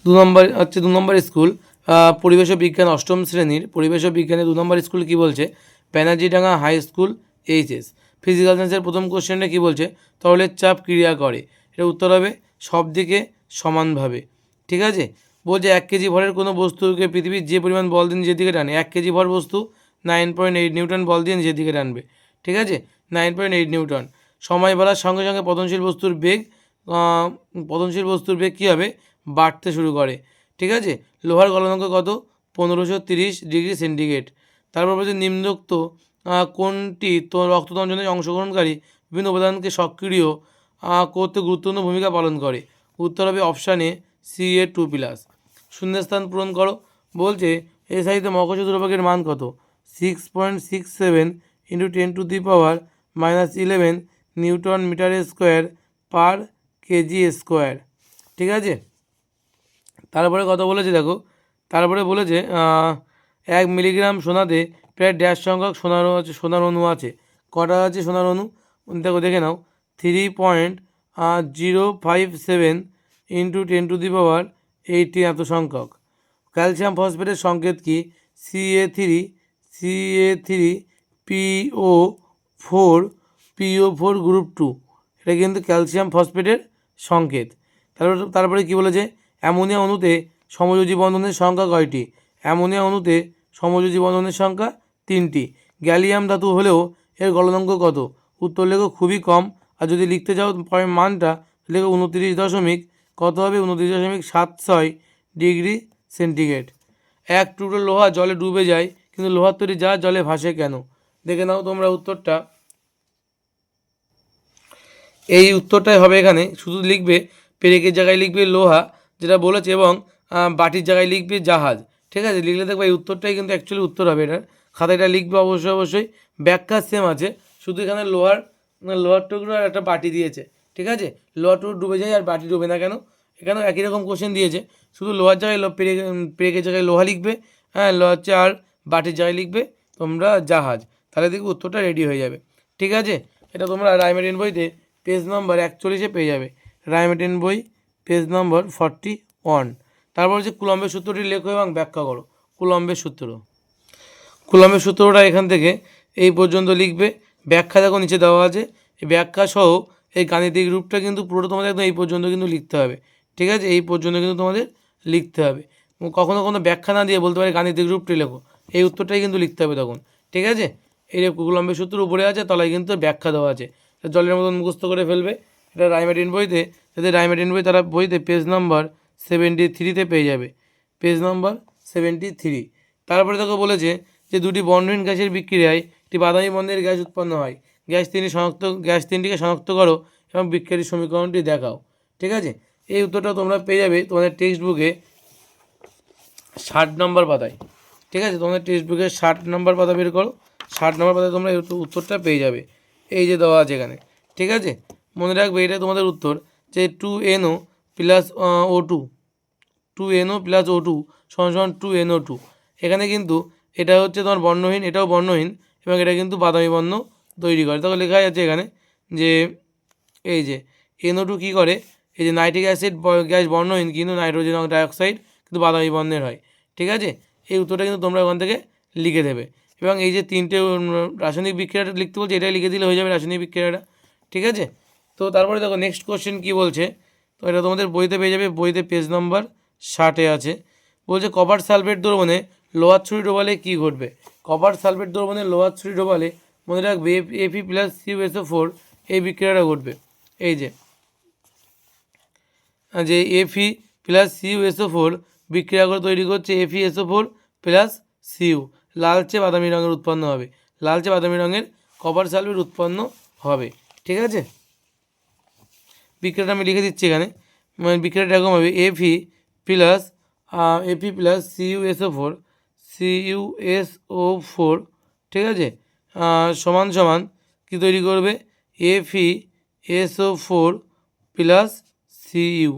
দু নম্বর স্কুল পরিবেশ ও বিজ্ঞান অষ্টম শ্রেণীর পরিবেশ ও বিজ্ঞানের 2 নম্বর স্কুল কী বলছে, Banerjeedanga high school HS. Physical সায়েন্সের প্রথম কোশ্চেনটা কী বলছে, তরলের চাপ ক্রিয়া করে। এটা উত্তর হবে সব দিকে সমানভাবে। ঠিক আছে, বলছে 1 কেজি ভরের কোনো বস্তুকে পৃথিবীর যে পরিমাণ বল দিয়ে নিজের দিকে টানে, 1 কেজি ভর বস্তু 9.8 নিউটন বল দিয়ে নিজের দিকে টানবে। ঠিক আছে, 9.8 নিউটন। সময় বাড়ার সঙ্গে সঙ্গে পতনশীল বস্তুর বেগ কী হবে, বাড়তে শুরু করে। ঠিক আছে, লোহার গলনাঙ্ক কত, 1530 ডিগ্রি সেন্টিগ্রেড। তারপর বলছে নিম্নোক্ত কোনটি তো রক্ততঞ্চনে অংশগ্রহণকারী বিভিন্ন উপাদানকে সক্রিয় করতে গুরুত্বপূর্ণ ভূমিকা পালন করে। উত্তর হবে অপশানে Ca2+। শূন্যস্থান পূরণ করো। বলছে এসআইতে মহাকর্ষ দুর্ভাগের মান কত, 6.67 × 10⁻11 newton metre square per KG square. ঠিক আছে, তারপরে কত বলেছে দেখো, তারপরে বলেছে 1 মিলিগ্রাম সোনাতে প্রায় ড্যাশ সংখ্যক সোনার অণু আছে। কটা আছে সোনার অণু, দেখো দেখে নাও, 3.057 × 10⁻18 এত সংখ্যক। ক্যালসিয়াম ফসফেটের সংকেত কি, Ca3PO4 গ্রুপ 2। এটা কিন্তু ক্যালসিয়াম ফসফেটের সংকেত। তারপরে কি বলেছে, অ্যামোনিয়া অণুতে সমযোজী বন্ধনের সংখ্যা কয়টি, অ্যামোনিয়া অণুতে সমযোজী বন্ধনের সংখ্যা 3টি। গ্যালিয়াম ধাতু হলেও এর গলনাঙ্ক কত, উত্তর লেখো খুবই কম। আর যদি লিখতে চাও মানটা, লেখো 29 দশমিক কত হবে, 29.76 ডিগ্রি সেন্টিগ্রেড। এক টুকরো লোহা জলে ডুবে যায় কিন্তু লোহার তৈরি জাহাজ জলে ভাসে কেন, দেখে নাও তোমরা উত্তরটা। এই উত্তরটাই হবে এখানে, শুধু লিখবে পেরেকের জায়গায় লিখবে লোহা যেটা বলেছে, এবং বাটির জায়গায় লিখবে জাহাজ। ঠিক আছে, লিখলে দেখবে এই উত্তরটাই কিন্তু অ্যাকচুয়ালি উত্তর হবে। এটার খাতাটা লিখবে অবশ্যই ব্যাখ্যা সেম আছে, শুধু এখানে লোহার টুকরো আর একটা বাটি দিয়েছে। ঠিক আছে, লোহার টুকরো ডুবে যায় আর বাটি ডুবে না কেন, এখানেও একই রকম কোশ্চেন দিয়েছে, শুধু লোহার জায়গায় পেরেকের জায়গায় লোহা লিখবে, হ্যাঁ লোহার আর বাটির জায়গায় লিখবে তোমরা জাহাজ, তাহলে দেখবে উত্তরটা রেডি হয়ে যাবে। ঠিক আছে, এটা তোমরা রায়মার্টিন বইতে পেজ নম্বর 41 পেয়ে যাবে, রায়মার্টিন বই পেজ নম্বর 41। তারপর হচ্ছে কুলম্বের সূত্রটি লেখো এবং ব্যাখ্যা করো। কুলম্বের সূত্রটা এখান থেকে এই পর্যন্ত লিখবে, ব্যাখ্যা দেখো নিচে দেওয়া আছে, এই ব্যাখ্যা সহ এই গাণিতিক রূপটা কিন্তু পুরোটা তোমাদের একদম এই পর্যন্ত কিন্তু লিখতে হবে। ঠিক আছে, এই পর্যন্ত কিন্তু তোমাদের লিখতে হবে। কখনো কোনো ব্যাখ্যা না দিয়ে বলতে পারে গাণিতিক রূপটি লেখো, এই উত্তরটাই কিন্তু লিখতে হবে তখন। ঠিক আছে, এই কুলম্বের সূত্র উপরে আছে, তলায় কিন্তু ব্যাখ্যা দেওয়া আছে, জলের মতন মুখস্থ করে ফেলবে। এটা রায়মার্টিন বইতে, যাদের রায়মার্টিন বই তারা বইতে পেজ নম্বর 73 পেয়ে যাবে, পেজ নম্বর 73। তারপরে দেখো বলেছে যে দুটি বর্ণহীন গ্যাসের বিক্রিয়ায় একটি বাদামি বর্ণের গ্যাস উৎপন্ন হয়, গ্যাস তিনটিকে শনাক্ত করো এবং বিক্রিয়ার সমীকরণটি দেখাও। ঠিক আছে, এই উত্তরটা তোমরা পেয়ে যাবে তোমাদের টেক্সট বুকে 60 নম্বর পাতায়। ঠিক আছে, তোমাদের টেক্সট বুকে 60 নম্বর পাতা বের করো, 60 নম্বর পাতায় তোমরা উত্তরটা পেয়ে যাবে, এই যে দেওয়া আছে এখানে। ঠিক আছে, মনে রাখবে এটা তোমাদের উত্তর, যে 2NO + O2 2NO + O2 = 2NO2। এখানে কিন্তু এটা হচ্ছে তোমার বর্ণহীন, এটাও বর্ণহীন, এবং এটা কিন্তু বাদামি বর্ণ তৈরি করে। তখন লেখা যাচ্ছে এখানে যে এই যে NO2 কী করে, এই যে নাইট্রিক অ্যাসিড গ্যাস বর্ণহীন কিন্তু নাইট্রোজেন ডাইঅক্সাইড কিন্তু বাদামি বর্ণের হয়। ঠিক আছে, এই উত্তরটা কিন্তু তোমরা ওখান থেকে লিখে দেবে, এবং এই যে তিনটে রাসায়নিক বিক্রিয়াটা লিখতে বলছে, এটাই লিখে দিলে হয়ে যাবে রাসায়নিক বিক্রিয়াটা। ঠিক আছে, তো তারপরে দেখো নেক্সট কোশ্চেন কী বলছে, তো এটা তোমাদের বইতে পেয়ে যাবে, বইতে পেজ নম্বর 60 আছে। বলছে কপার সালফেট দ্রবণে লোহার ছুরি ডোবালে কী ঘটবে, কপার সালফেট দ্রবণে লোহার ছুরি ডোবালে মনে রাখবে Fe+CuSO4 এই বিক্রিয়াটা ঘটবে। এই যে Fe+CuSO4 বিক্রিয়া করে তৈরি করছে FeSO4 + Cu, লালচে বাদামি রঙের উৎপন্ন হবে, লালচে বাদামি রঙের কপার সালফেট উৎপন্ন হবে। ঠিক আছে, বিক্রিয়াটা আমি লিখে দিচ্ছি এখানে, মানে বিক্রিয়াটা এরকম হবে Fe+CuSO4 ঠিক আছে, সমান কী তৈরি করবে, FeSO4 + Cu,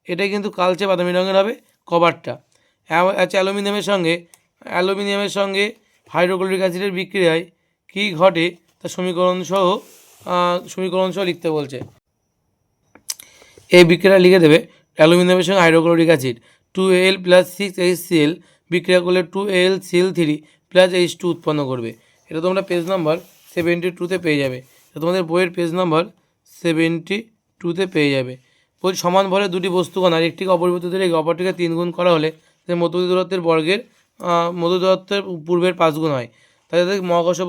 এটা কিন্তু কালচে বাদামি রঙের হবে কভারটা। আচ্ছা, অ্যালুমিনিয়ামের সঙ্গে হাইড্রোক্লোরিক অ্যাসিডের বিক্রিয়ায় কী ঘটে তার সমীকরণ সহ লিখতে বলছে। এই বিক্রিয়াটা লিখে দেবে, অ্যালুমিনিয়ামের সঙ্গে hydrochloric acid 2Al plus 6HCl বিক্রিয়া করলে 2AlCl3 প্লাস H2 উৎপন্ন করবে। এটা তোমরা পেজ নাম্বার 72-তে পেয়ে যাবে। তোমাদের বইয়ের পেজ নাম্বার 72-তে পেয়ে যাবে। বলছি সমান ভরে দুটি বস্তুকণার একটিকে অপরিবর্তিত রেখে অপরটিকে 3 গুণ করা হলে মধ্যবর্তী দূরত্বের বর্গের মধ্য দূরত্বের পূর্বের 5 গুণ হয়। তাহলে মহাকর্ষ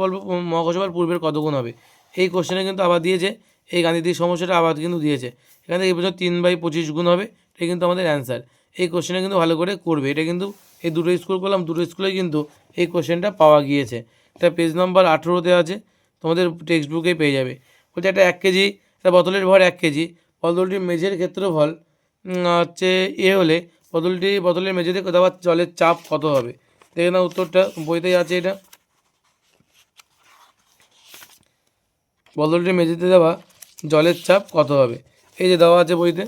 বল পূর্বের কত গুণ হবে? এই কোশ্চেনে কিন্তু আবার দিয়েছে, এই গাণিতিক সমস্যাটা আবার কিন্তু দিয়েছে। এখান থেকে এই পর্যন্ত 3/25 গুণ হবে, এটা কিন্তু আমাদের অ্যান্সার। এই কোশ্চেনটা কিন্তু ভালো করে করবে। এটা কিন্তু এই দুটো স্কুল করলাম, দুটো স্কুলে কিন্তু এই কোশ্চেনটা পাওয়া গিয়েছে। এটা পেজ নাম্বার 18-তে আছে, তোমাদের টেক্সট বুকেই পেয়ে যাবে। বলছে একটা 1 কেজি, একটা বোতলের ভর 1 কেজি, বোতলটির মেঝের ক্ষেত্রফল হচ্ছে হলে বোতলের মেঝেতে দেওয়া জলের চাপ কত হবে? দেখে না উত্তরটা, বইতেই আছে এটা। বোতলটির মেঝেতে দেওয়া জলের চাপ কত হবে? এই যে দেওয়া আছে বইতে,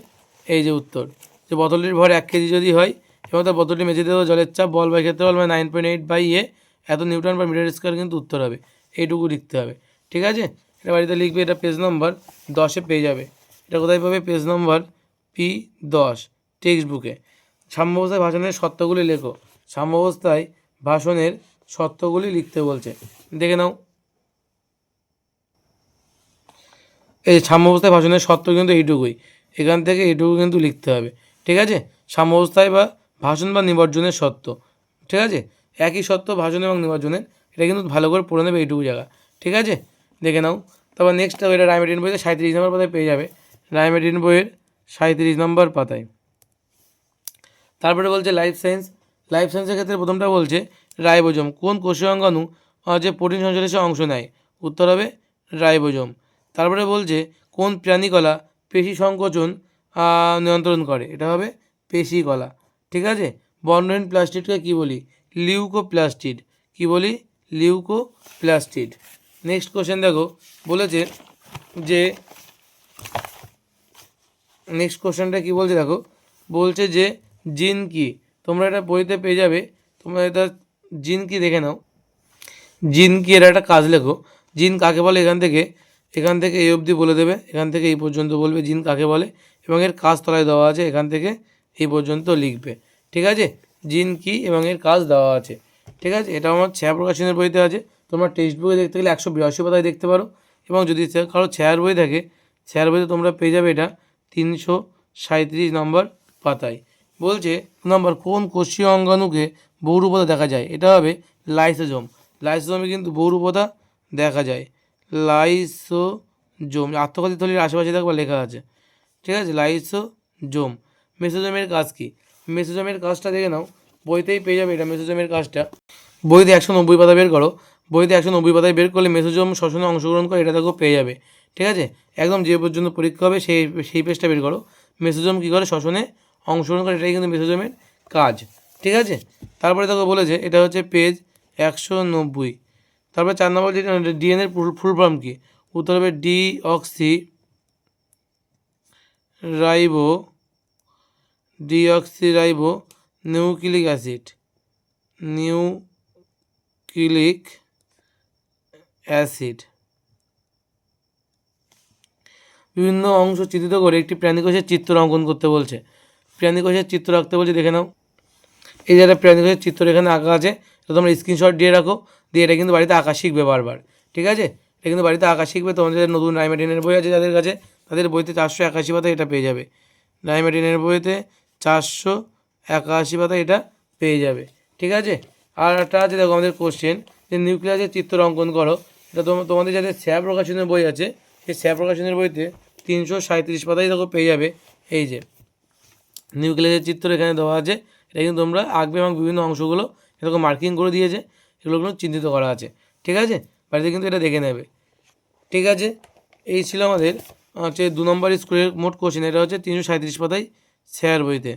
এই যে উত্তর, যে বোতলটির ভর 1 কেজি যদি হয় এবং তার বোতলটির মেঝেতে দেওয়া জলের চাপ বল বাই ক্ষেত্রফল 9.8/A এত নিউটন পার মিটার স্কোয়ার কিন্তু উত্তর হবে। এইটুকু লিখতে হবে, ঠিক আছে? এটা বাড়িতে লিখবে। এটা পেজ নম্বর 10-এ পেয়ে যাবে। এটা কোথায় পাবে? পেজ নম্বর P10 টেক্সট বুকে। সাম্যাবস্থায় ভাষণের শর্তগুলি লেখো। সাম্যাবস্থায় ভাষণের শর্তগুলি লিখতে বলছে, দেখে নাও। এই সাম্যাবস্থায় ভাষণের শর্ত কিন্তু এইটুকুই, এখান থেকে এইটুকু কিন্তু লিখতে হবে, ঠিক আছে? সাম্যাবস্থায় বা ভাষণ বা নিবর্জনের শর্ত, ঠিক আছে? একই শর্ত ভাষণ এবং নিবর্জনের, এটা কিন্তু ভালো করে পড়ে নেবে এইটুকু জায়গা, ঠিক আছে? দেখে নাও। তারপর নেক্সট এটা রায়মার্টিন বইতে 37 নম্বর পাতায় পেয়ে যাবে। রায়মার্টিন বইয়ের 37 নম্বর পাতায়। তারপরে বলছে লাইফ সায়েন্সের ক্ষেত্রে প্রথমটা বলছে রাইবোজোম কোন কোষীয় অঙ্গাণু যে প্রোটিন সংশ্লেষে অংশ নেয়? উত্তর হবে রাইবোজোম। তারপরে বলছে কোন প্রাণীকলা পেশি সংকোচন নিয়ন্ত্রণ করে? এটা হবে পেশিকলা, ঠিক আছে? বর্ণহীন প্লাস্টিডকে কী বলি? লিউকোপ্লাস্টিড। কী বলি? লিউকোপ্লাস্টিড। নেক্সট কোশ্চেন দেখো, বলেছে যে নেক্সট কোশ্চেনটা কী বলছে দেখো, বলছে যে জিন কি? তোমরা এটা বইতে পেয়ে যাবে। তোমরা এটা জিন কি দেখে নাও। জিন কি, এর একটা কাজ লেখো। জিন কাকে বলে? এখান থেকে এই অবধি বলে দেবে, এখান থেকে এই পর্যন্ত বলবে জিন কাকে বলে এবং এর কাজ তলায় দেওয়া আছে, এখান থেকে এই পর্যন্ত লিখবে, ঠিক আছে? জিন কি এবং এর কাজ দেওয়া আছে, ঠিক আছে? এটা আমার ছায়া প্রকাশনের বইতে আছে। তোমরা টেক্সট বুকে দেখতে গেলে 182 পাতায় দেখতে পারো, এবং যদি কারো ছায়ার বই থাকে, ছায়ার বইতে তোমরা পেয়ে যাবে এটা 337 নম্বর পাতায়। বলছে নম্বর কোন কোষীয় অঙ্গাণুকে বহুরূপতা দেখা যায়? এটা হবে লাইসোজোম। লাইসোজোমে কিন্তু বহুরূপতা দেখা যায়। লাইসোজোম আত্মঘাতী থলির আশেপাশে দেখবা লেখা আছে, ঠিক আছে? লাইসোজোম। মেসোজোমের কাজ কি? মেসোজোমের কাজটা দেখে নাও, বইতেই পেয়ে যাবে এটা। মেসোজোমের কাজটা বইতে 190 পাতা বের করো, বইতে 190 পাতায় বের করলে মেসোজোম শ্বসনে অংশগ্রহণ করে এটা দেখো পেয়ে যাবে, ঠিক আছে? একদম যে পর্যন্ত পরীক্ষা হবে সেই পেজটা বের করো। মেসোজোম কী করে? শ্বসনে অংশগ্রহণ করে, এটাই কিন্তু মেসোজোমের কাজ, ঠিক আছে? তারপরে দেখো বলেছে এটা হচ্ছে পেজ 190। তারপরে 4 নম্বর যেটা ডিএনএর ফুল ফর্ম কী? উত্তর হবে deoxy ribo nucleic acid. Nucleic acid. বিভিন্ন অংশ চিত্রিত করে একটি প্রাণীকোষের চিত্র অঙ্কন করতে বলছে। প্রাণীকোষের চিত্র আঁকতে বলছে, দেখে নাও। এই যে একটা প্রাণীকোষের চিত্র এখানে আঁকা আছে, তো তোমরা স্ক্রিনশট দিয়ে রাখো, দিয়ে এটা কিন্তু বাড়িতে আঁকা শিখবে বারবার, ঠিক আছে? এটা কিন্তু বাড়িতে আঁকা শিখবে। তোমাদের নতুন রায়মার্টিনের বই আছে যাদের কাছে, তাদের বইতে 481 পাতায় এটা পেয়ে যাবে। রায়মার্টিনের বইতে 481 পাতায় এটা পেয়ে যাবে, ঠিক আছে? আর একটা আছে দেখো আমাদের কোশ্চেন, যে নিউক্লিয়াসের চিত্র অঙ্কন করো। এটা তোমাদের যাদের ছায়া প্রকাশনের বই আছে, সেই ছায়া প্রকাশনের বইতে 337 পাতায় দেখো পেয়ে যাবে। এই যে নিউক্লিয়াসের চিত্র এখানে দেওয়া আছে, এটা কিন্তু তোমরা আঁকবে এবং বিভিন্ন অংশগুলো এরকম মার্কিং করে দিয়েছে, এগুলো কিন্তু চিহ্নিত করা আছে, ঠিক আছে? বাড়িতে কিন্তু এটা দেখে নেবে, ঠিক আছে? এই ছিল আমাদের হচ্ছে 2 নম্বর স্কুলের মোট কোশ্চেন। এটা হচ্ছে 337 পাতায় ছায়ার বইতে,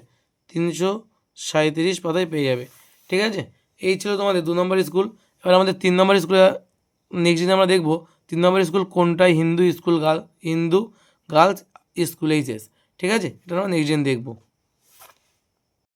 337 পাতায় পেয়ে যাবে, ঠিক আছে? এই ছিল তোমাদের 2 নম্বর স্কুল। এবার আমাদের 3 নম্বর স্কুলে নেক্সট দিন আমরা দেখব 3 নম্বর স্কুল কোনটাই হিন্দু গার্লস স্কুল এইচএস, ঠিক আছে? এটা আমরা নেক্সট দিন দেখব।